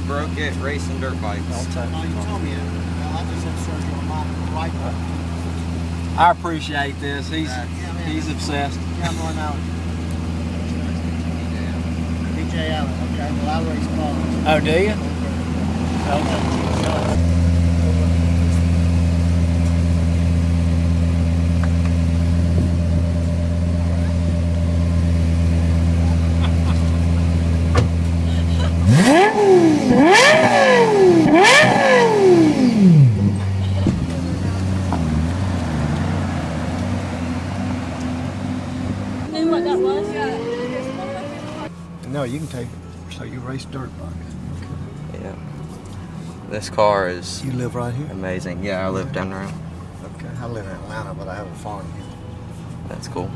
broke it racing dirt bikes. No, you told me it. Well, I just had surgery on my right foot. I appreciate this. He's obsessed. Yeah, I'm on Allen. DJ Allen. Okay, well, I race cars. Oh, do you? Okay. Knew what that was? No, you can take it. So you race dirt bikes. Okay. Yeah. This car is You live right here? amazing. Yeah, I live down the road. Okay. I live in Atlanta, but I have a farm here. That's cool.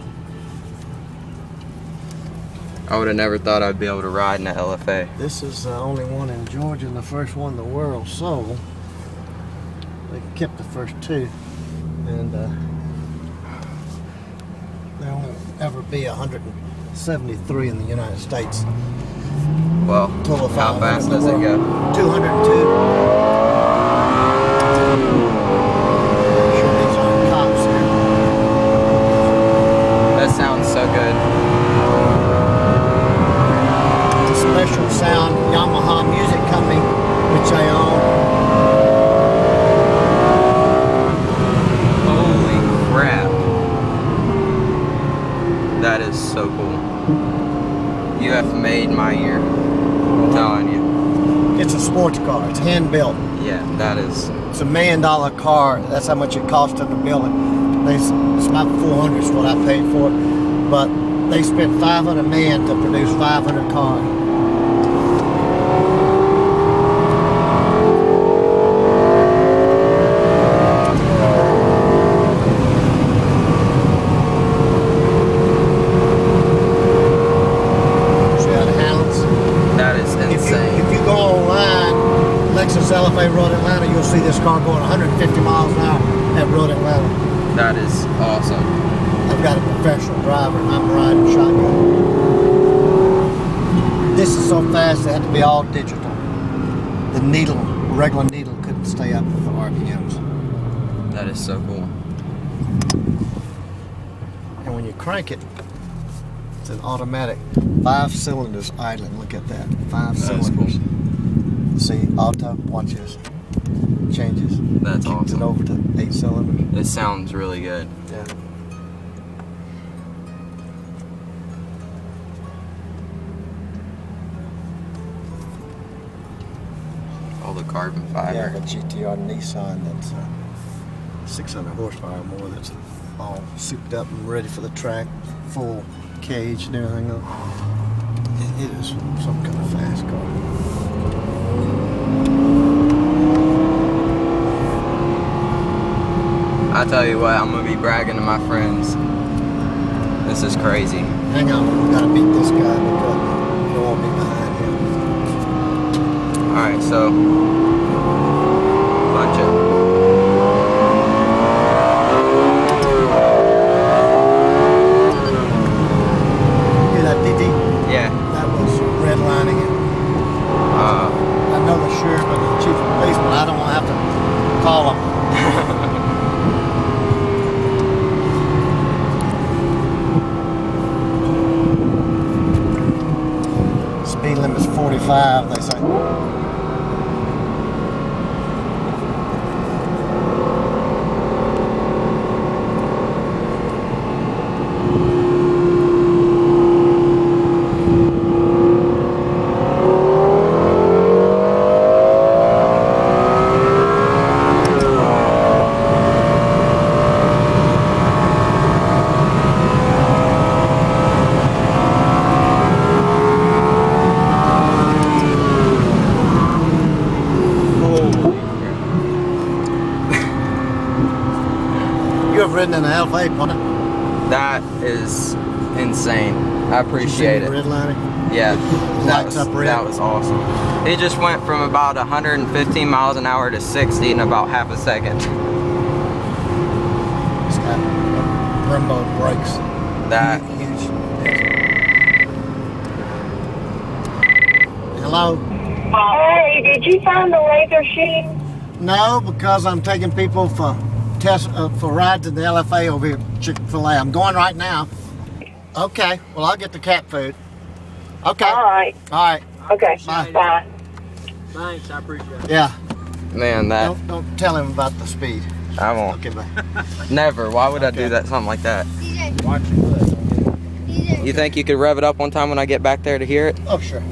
I would have never thought I'd be able to ride in the LFA. This is the only one in Georgia and the first one in the world sold. They kept the first two. And there won't ever be 173 in the United States. Well, Total of how 500 fast in the does it world. go? 202. Sure these aren't cops here. That sounds so good. It's a special sound Yamaha music company, which I own. Holy crap. That is so cool. You have made my year. I'm telling you. It's a sports car. It's hand built. Yeah, that is. It's $1 million car. That's how much it cost them to build it. It's about 400 is what I paid for it. But they spent $500 million to produce 500 cars. See how it handles? That is insane. If you go online, LEXUS LFA Road Atlanta, you'll see this car going 150 miles an hour at Road Atlanta. That is awesome. I've got a professional driver and I'm riding shotgun. This is so fast it had to be all digital. The needle, regular needle, couldn't stay up with the RPMs. That is so cool. And when you crank it, it's an automatic. 5 cylinders idling. Look at that. 5 That's cylinders. See, auto. Watch this. Changes. That's Kicks awesome. it over to 8 cylinders. It sounds really good. Yeah. All the carbon Yeah, fiber. the GTR Nissan that's 600 horsepower or more. That's all souped up and ready for the track, full cage and everything else. It is some kind of fast car. I tell you what, I'm gonna be bragging to my friends. This is crazy. Hang on, we gotta beat this guy because we don't want to be behind him. Alright, so bunch it. Hear that DD? Yeah. That was redlining it. I know the sheriff and the chief of police, but I don't want to have to call him. Speed limit's 45, they say. You have ridden in an LFA, Pony. That is insane. I appreciate it. Redlining. Yeah, Lights up red. that was awesome. He just went from about 115 miles an hour to 60 in about half a second. It's got Brembo brakes. That Huge. Hello? Hey, did you find the laser sheet? No, because I'm taking people for for rides in the LFA over here at Chick-fil-A. I'm going right now. Okay, well, I'll get the cat food. Okay. All right. All right. Okay. Bye. Bye. Thanks, I appreciate it. Yeah. Man, that Don't tell him about the speed. I won't. Okay, bye. Never. Why would I do Okay. that? Something like that. Watch your foot. You think you could rev it up one time when I get back there to hear it? Oh, sure.